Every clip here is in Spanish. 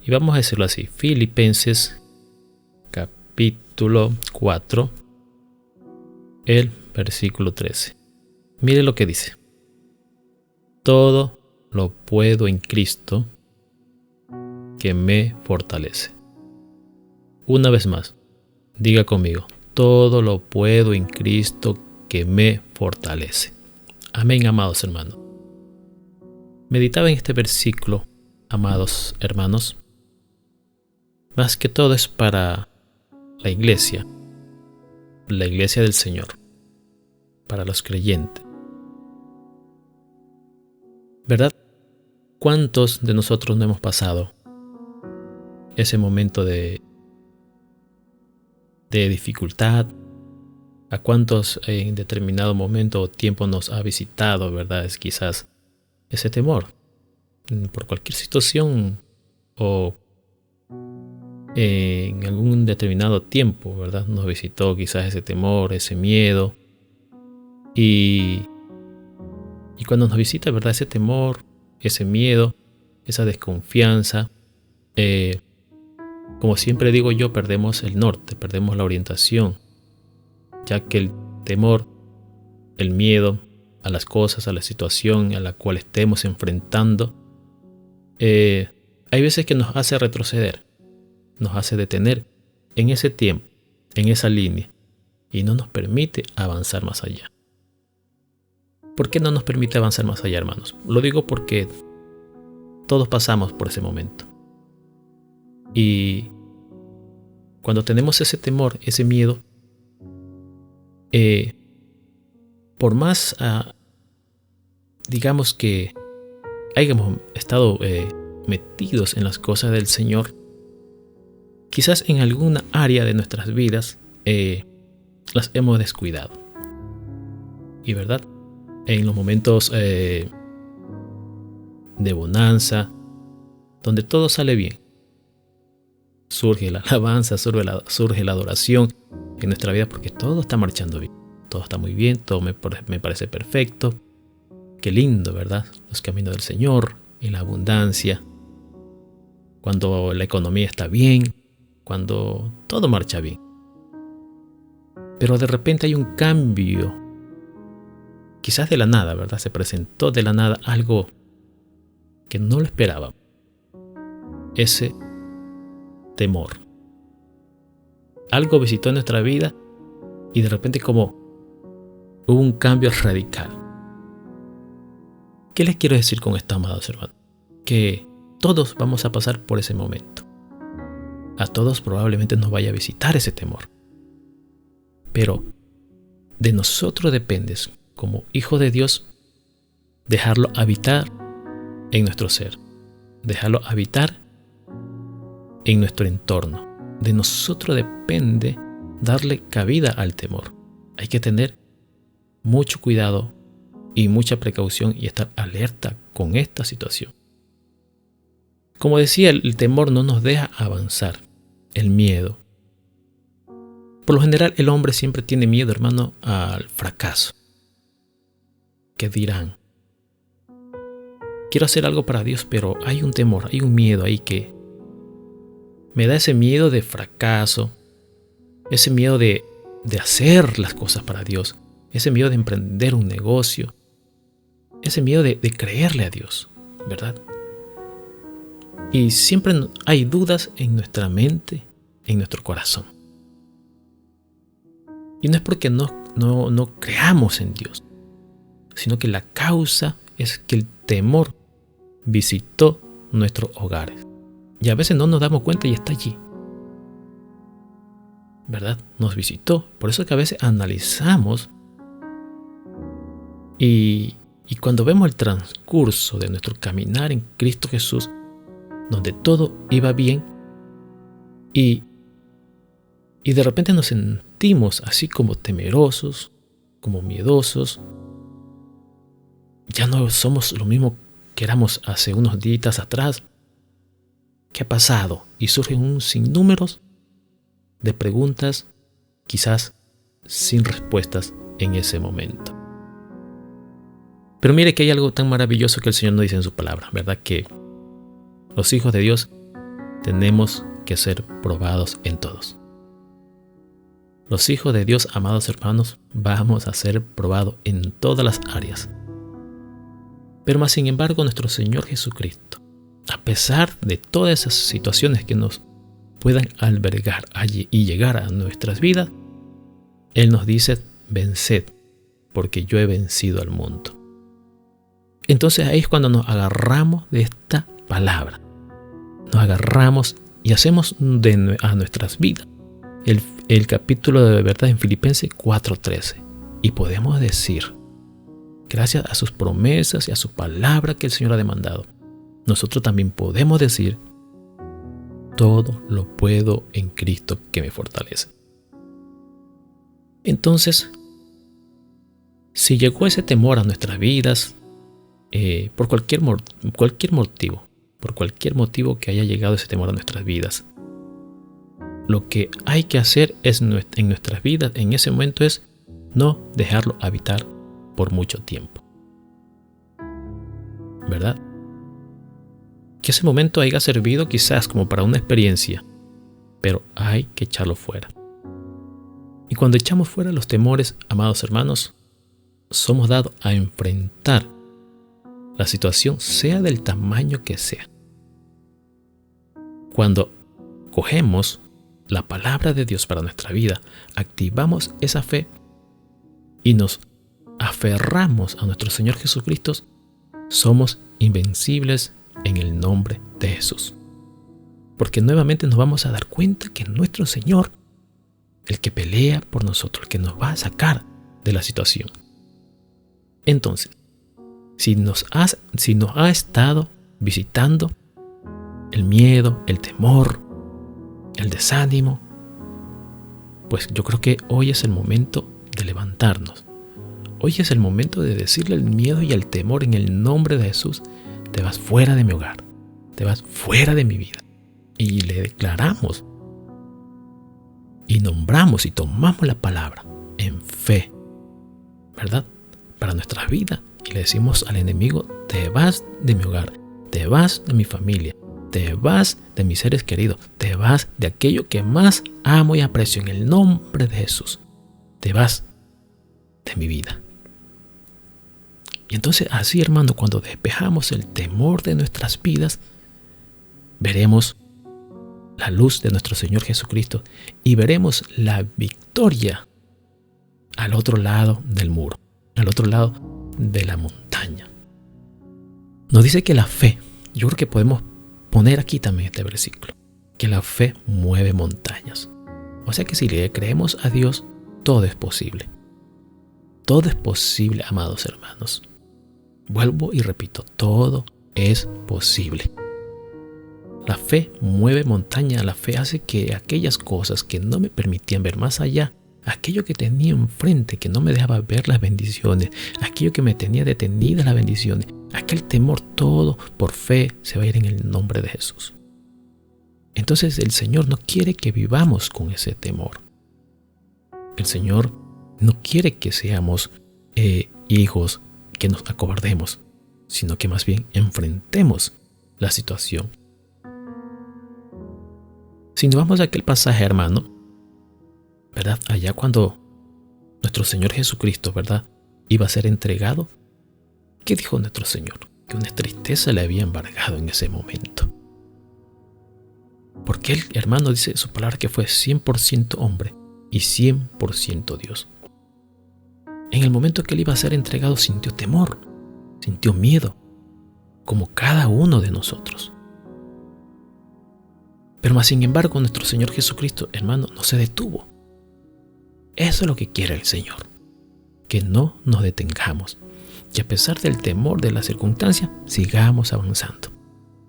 Y vamos a decirlo así, Filipenses capítulo 4, el versículo 13. Mire lo que dice. Todo lo puedo en Cristo que me fortalece. Una vez más, diga conmigo, todo lo puedo en Cristo que me fortalece. Amén, amados hermanos. Meditaba en este versículo, amados hermanos. Más que todo es para la iglesia del Señor, para los creyentes. ¿Verdad? ¿Cuántos de nosotros no hemos pasado ese momento de dificultad? ¿A cuántos en determinado momento o tiempo nos ha visitado, verdad? Es quizás ese temor por cualquier situación o en algún determinado tiempo, ¿verdad? Nos visitó quizás ese temor, ese miedo. Y cuando nos visita, ¿verdad? Ese temor, ese miedo, esa desconfianza, como siempre digo yo, perdemos el norte, perdemos la orientación, ya que el temor, el miedo a las cosas, a la situación a la cual estemos enfrentando, hay veces que nos hace retroceder, nos hace detener en ese tiempo, en esa línea, y no nos permite avanzar más allá. ¿Por qué no nos permite avanzar más allá, hermanos? Lo digo porque todos pasamos por ese momento. Y cuando tenemos ese temor, ese miedo, por más, digamos que hayamos estado metidos en las cosas del Señor, quizás en alguna área de nuestras vidas las hemos descuidado. Y verdad, en los momentos de bonanza, donde todo sale bien, surge la alabanza, surge la adoración en nuestra vida, porque todo está marchando bien, todo está muy bien, todo me parece perfecto. Qué lindo, ¿verdad? Los caminos del Señor, en la abundancia, cuando la economía está bien, cuando todo marcha bien. Pero de repente hay un cambio, quizás de la nada, ¿verdad? Se presentó de la nada algo que no lo esperábamos. Ese temor. Algo visitó nuestra vida y de repente como hubo un cambio radical. ¿Qué les quiero decir con esto, amados hermanos? Que todos vamos a pasar por ese momento. A todos probablemente nos vaya a visitar ese temor. Pero de nosotros depende, como hijos de Dios, dejarlo habitar en nuestro ser. Dejarlo habitar en nuestro entorno. De nosotros depende darle cabida al temor. Hay que tener mucho cuidado y mucha precaución y estar alerta con esta situación. Como decía, el temor no nos deja avanzar. El miedo. Por lo general, el hombre siempre tiene miedo, hermano, al fracaso. ¿Qué dirán? Quiero hacer algo para Dios, pero hay un temor, hay un miedo ahí que me da ese miedo de fracaso, ese miedo de hacer las cosas para Dios, ese miedo de emprender un negocio, ese miedo de creerle a Dios, ¿verdad? Y siempre hay dudas en nuestra mente, en nuestro corazón. Y no es porque no creamos en Dios, sino que la causa es que el temor visitó nuestros hogares. Y a veces no nos damos cuenta y está allí, ¿verdad? Nos visitó. Por eso es que a veces analizamos y cuando vemos el transcurso de nuestro caminar en Cristo Jesús, donde todo iba bien y de repente nos sentimos así como temerosos, como miedosos, ya no somos lo mismo que éramos hace unos días atrás. ¿Qué ha pasado? Y surgen un sinnúmero de preguntas, quizás sin respuestas en ese momento. Pero mire que hay algo tan maravilloso que el Señor nos dice en su palabra, ¿verdad? Que los hijos de Dios tenemos que ser probados en todos. Los hijos de Dios, amados hermanos, vamos a ser probados en todas las áreas. Pero más sin embargo, nuestro Señor Jesucristo, a pesar de todas esas situaciones que nos puedan albergar allí y llegar a nuestras vidas, Él nos dice: venced, porque yo he vencido al mundo. Entonces ahí es cuando nos agarramos de esta palabra. Nos agarramos y hacemos a nuestras vidas el capítulo de verdad en Filipenses 4:13. Y podemos decir, gracias a sus promesas y a su palabra que el Señor ha demandado, nosotros también podemos decir: todo lo puedo en Cristo que me fortalece. Entonces, si llegó ese temor a nuestras vidas, por cualquier motivo que haya llegado ese temor a nuestras vidas, lo que hay que hacer en nuestras vidas en ese momento es no dejarlo habitar por mucho tiempo. ¿Verdad? Que ese momento haya servido quizás como para una experiencia, pero hay que echarlo fuera. Y cuando echamos fuera los temores, amados hermanos, somos dados a enfrentar la situación, sea del tamaño que sea. Cuando cogemos la palabra de Dios para nuestra vida, activamos esa fe y nos aferramos a nuestro Señor Jesucristo, somos invencibles en el nombre de Jesús. Porque nuevamente nos vamos a dar cuenta que nuestro Señor, el que pelea por nosotros, el que nos va a sacar de la situación. Entonces, si nos ha estado visitando el miedo, el temor, el desánimo, pues yo creo que hoy es el momento de levantarnos. Hoy es el momento de decirle al miedo y al temor en el nombre de Jesús: te vas fuera de mi hogar, te vas fuera de mi vida. Y le declaramos y nombramos y tomamos la palabra en fe, ¿verdad? Para nuestra vida. Y le decimos al enemigo: te vas de mi hogar, te vas de mi familia, te vas de mis seres queridos, te vas de aquello que más amo y aprecio en el nombre de Jesús. Te vas de mi vida. Y entonces así, hermano, cuando despejamos el temor de nuestras vidas, veremos la luz de nuestro Señor Jesucristo y veremos la victoria al otro lado del muro, al otro lado de la montaña. Nos dice que la fe, yo creo que podemos poner aquí también este versículo, que la fe mueve montañas. O sea que si le creemos a Dios, todo es posible. Todo es posible, amados hermanos. Vuelvo y repito, todo es posible. La fe mueve montaña, la fe hace que aquellas cosas que no me permitían ver más allá, aquello que tenía enfrente, que no me dejaba ver las bendiciones, aquello que me tenía detenidas las bendiciones, aquel temor, todo por fe se va a ir en el nombre de Jesús. Entonces el Señor no quiere que vivamos con ese temor. El Señor no quiere que seamos hijos que nos acobardemos, sino que más bien enfrentemos la situación. Si nos vamos a aquel pasaje, hermano, ¿verdad? Allá cuando nuestro Señor Jesucristo, ¿verdad?, iba a ser entregado, ¿qué dijo nuestro Señor? Que una tristeza le había embargado en ese momento. Porque él, hermano, dice su palabra que fue 100% hombre y 100% Dios. En el momento que él iba a ser entregado sintió temor, sintió miedo, como cada uno de nosotros. Pero más sin embargo, nuestro Señor Jesucristo, hermano, no se detuvo. Eso es lo que quiere el Señor, que no nos detengamos, que a pesar del temor de la circunstancia, sigamos avanzando.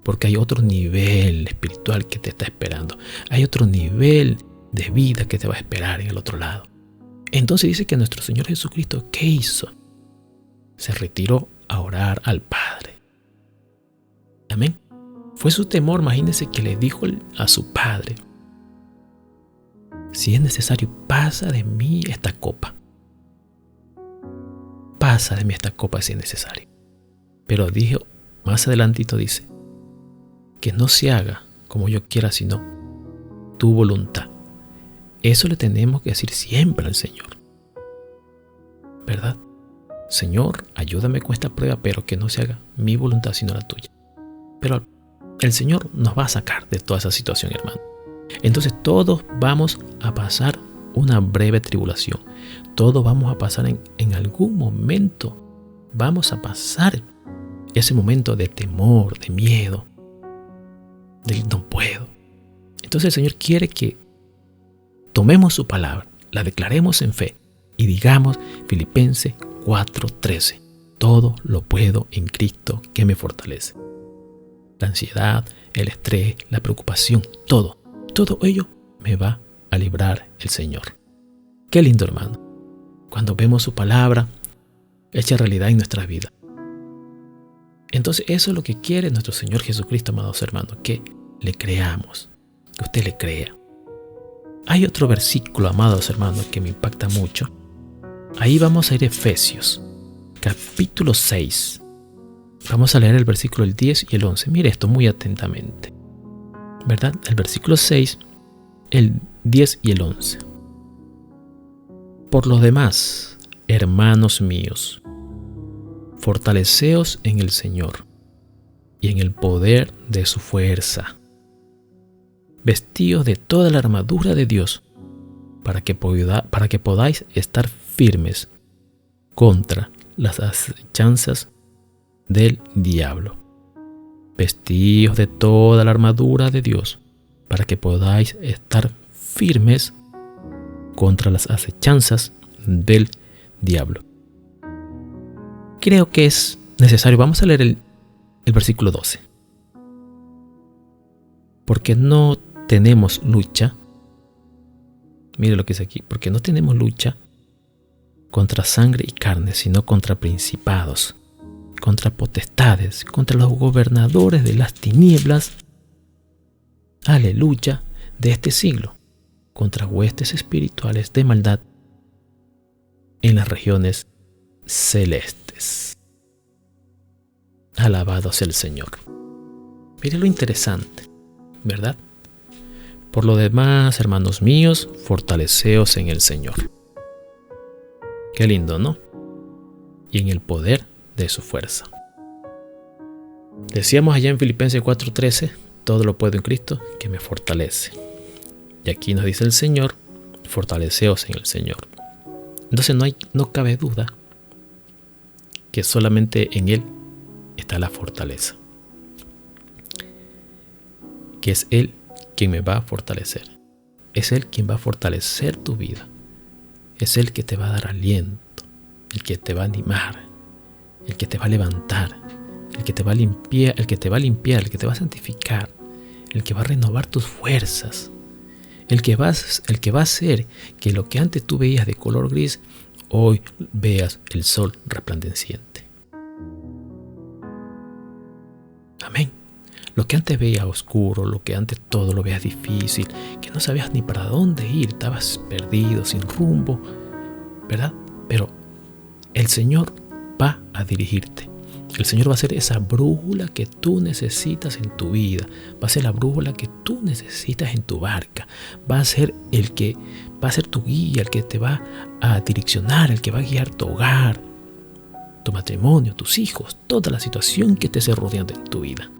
Porque hay otro nivel espiritual que te está esperando. Hay otro nivel de vida que te va a esperar en el otro lado. Entonces dice que nuestro Señor Jesucristo, ¿qué hizo? Se retiró a orar al Padre. Amén. Fue su temor, imagínense, que le dijo a su Padre: si es necesario, pasa de mí esta copa. Pasa de mí esta copa si es necesario. Pero dijo, más adelantito dice, que no se haga como yo quiera, sino tu voluntad. Eso le tenemos que decir siempre al Señor, ¿verdad? Señor, ayúdame con esta prueba, pero que no se haga mi voluntad sino la tuya. Pero el Señor nos va a sacar de toda esa situación, hermano. Entonces todos vamos a pasar una breve tribulación. Todos vamos a pasar en algún momento. Vamos a pasar ese momento de temor, de miedo, del no puedo. Entonces el Señor quiere que tomemos su palabra, la declaremos en fe y digamos Filipenses 4:13. Todo lo puedo en Cristo que me fortalece. La ansiedad, el estrés, la preocupación, todo ello me va a librar el Señor. Qué lindo, hermano, cuando vemos su palabra hecha realidad en nuestras vidas. Entonces eso es lo que quiere nuestro Señor Jesucristo, amados hermanos, que le creamos, que usted le crea. Hay otro versículo, amados hermanos, que me impacta mucho. Ahí vamos a ir a Efesios, capítulo 6. Vamos a leer el versículo el 10 y el 11. Mire esto muy atentamente, ¿verdad? El versículo 6, el 10 y el 11. Por lo demás, hermanos míos, fortaleceos en el Señor y en el poder de su fuerza. Vestíos de toda la armadura de Dios para que podáis estar firmes contra las acechanzas del diablo. Vestíos de toda la armadura de Dios para que podáis estar firmes contra las acechanzas del diablo. Creo que es necesario. Vamos a leer el versículo 12. Porque no tenemos lucha. Mire lo que dice aquí. Porque no tenemos lucha contra sangre y carne, sino contra principados, contra potestades, contra los gobernadores de las tinieblas, aleluya, de este siglo, contra huestes espirituales de maldad en las regiones celestes. Alabado sea el Señor. Mire lo interesante, ¿verdad? Por lo demás, hermanos míos, fortaleceos en el Señor. Qué lindo, ¿no? Y en el poder de su fuerza. Decíamos allá en Filipenses 4:13, todo lo puedo en Cristo que me fortalece. Y aquí nos dice el Señor, fortaleceos en el Señor. Entonces no cabe duda que solamente en Él está la fortaleza. Que es Él quien me va a fortalecer. Es Él quien va a fortalecer tu vida. Es Él que te va a dar aliento, el que te va a animar, el que te va a levantar, el que te va a limpiar, el que te va a santificar, el que va a renovar tus fuerzas, el que va a hacer que lo que antes tú veías de color gris, hoy veas el sol resplandeciente. Amén. Lo que antes veías oscuro, lo que antes todo lo veías difícil, que no sabías ni para dónde ir, estabas perdido, sin rumbo, ¿verdad? Pero el Señor va a dirigirte. El Señor va a ser esa brújula que tú necesitas en tu vida. Va a ser la brújula que tú necesitas en tu barca. Va a ser tu guía, el que te va a direccionar, el que va a guiar tu hogar, tu matrimonio, tus hijos, toda la situación que te esté rodeando en tu vida.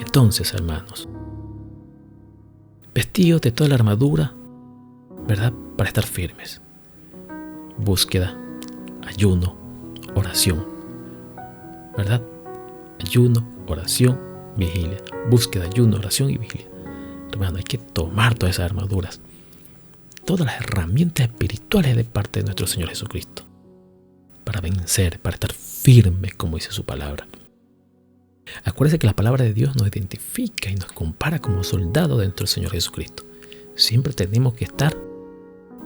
Entonces, hermanos, vestidos de toda la armadura, ¿verdad? Para estar firmes. Búsqueda, ayuno, oración, ¿verdad? Ayuno, oración, vigilia. Búsqueda, ayuno, oración y vigilia. Hermano, hay que tomar todas esas armaduras, todas las herramientas espirituales de parte de nuestro Señor Jesucristo, para vencer, para estar firme, como dice su palabra. Acuérdese que la palabra de Dios nos identifica y nos compara como soldados dentro del Señor Jesucristo. Siempre tenemos que estar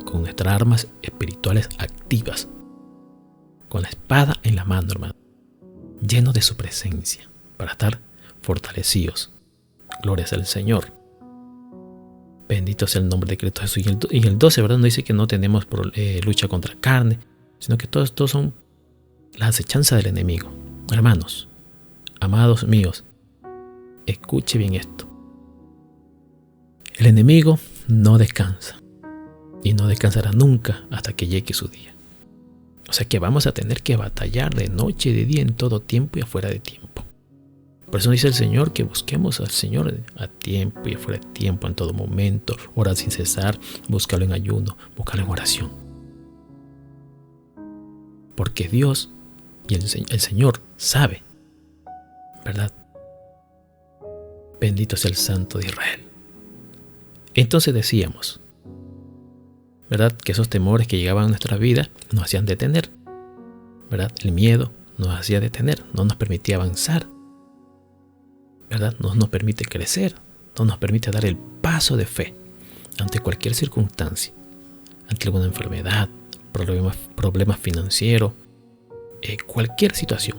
con nuestras armas espirituales activas, con la espada en la mano, hermano, llenos de su presencia, para estar fortalecidos. Gloria al Señor. Bendito sea el nombre de Cristo Jesús. Y el 12, ¿verdad? No dice que no tenemos lucha contra carne, sino que todos son las acechanzas del enemigo. Hermanos, amados míos, escuche bien esto. El enemigo no descansa y no descansará nunca hasta que llegue su día. O sea que vamos a tener que batallar de noche y de día en todo tiempo y afuera de tiempo. Por eso dice el Señor que busquemos al Señor a tiempo y afuera de tiempo, en todo momento, orar sin cesar, búscalo en ayuno, búscalo en oración. Porque Dios y el Señor sabe, ¿verdad? Bendito sea el Santo de Israel. Entonces decíamos, ¿verdad? Que esos temores que llegaban a nuestra vida nos hacían detener, ¿verdad? El miedo nos hacía detener, no nos permitía avanzar, ¿verdad? No nos permite crecer, no nos permite dar el paso de fe ante cualquier circunstancia, ante alguna enfermedad, problemas financieros, cualquier situación.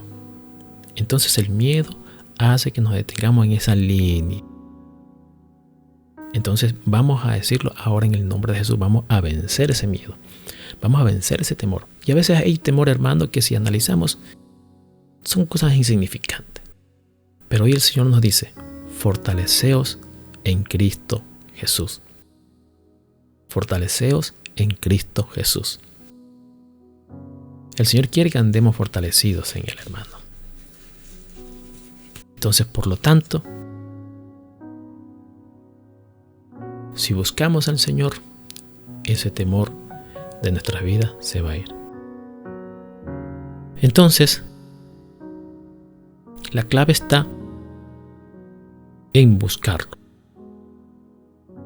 Entonces el miedo hace que nos detengamos en esa línea. Entonces vamos a decirlo ahora en el nombre de Jesús, vamos a vencer ese miedo, vamos a vencer ese temor. Y a veces hay temor, hermano, que si analizamos son cosas insignificantes. Pero hoy el Señor nos dice, fortaleceos en Cristo Jesús. Fortaleceos en Cristo Jesús. El Señor quiere que andemos fortalecidos en Él, hermano. Entonces, por lo tanto, si buscamos al Señor, ese temor de nuestra vida se va a ir. Entonces, la clave está en buscarlo,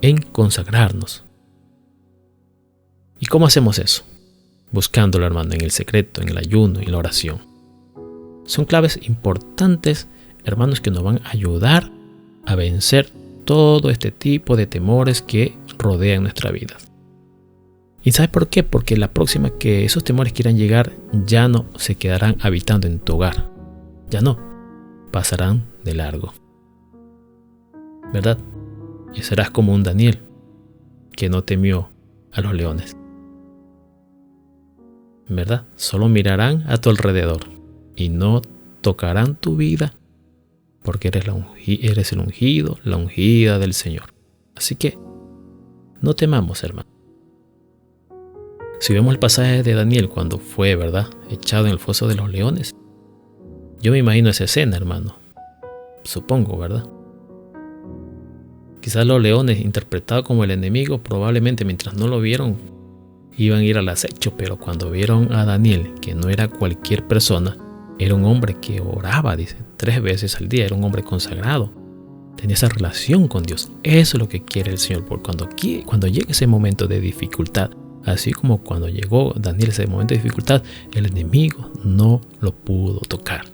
en consagrarnos. ¿Y cómo hacemos eso? Buscándolo, hermano, en el secreto, en el ayuno y la oración. Son claves importantes, hermanos, que nos van a ayudar a vencer todo este tipo de temores que rodean nuestra vida. ¿Y sabes por qué? Porque la próxima que esos temores quieran llegar, ya no se quedarán habitando en tu hogar. Ya no, pasarán de largo. ¿Verdad? Y serás como un Daniel que no temió a los leones. ¿Verdad? Solo mirarán a tu alrededor y no tocarán tu vida porque eres el ungido, la ungida del Señor. Así que no temamos, hermano. Si vemos el pasaje de Daniel cuando fue, ¿verdad?, echado en el foso de los leones, yo me imagino esa escena, hermano. Supongo, ¿verdad? Quizás los leones, interpretados como el enemigo, probablemente mientras no lo vieron, iban a ir al acecho, pero cuando vieron a Daniel, que no era cualquier persona, era un hombre que oraba, dice, 3 veces al día, era un hombre consagrado, tenía esa relación con Dios. Eso es lo que quiere el Señor, porque cuando llegue ese momento de dificultad, así como cuando llegó Daniel ese momento de dificultad, el enemigo no lo pudo tocar.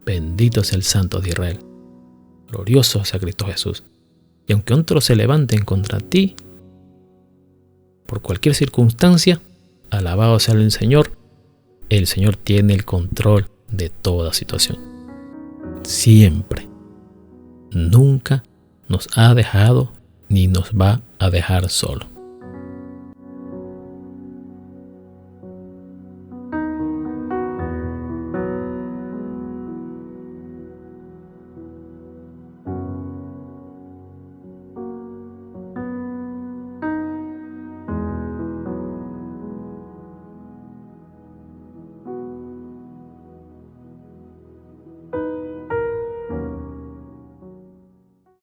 Bendito sea el Santo de Israel, glorioso sea Cristo Jesús. Y aunque otros se levanten contra ti, por cualquier circunstancia, alabado sea el Señor tiene el control de toda situación. Siempre, nunca nos ha dejado ni nos va a dejar solo.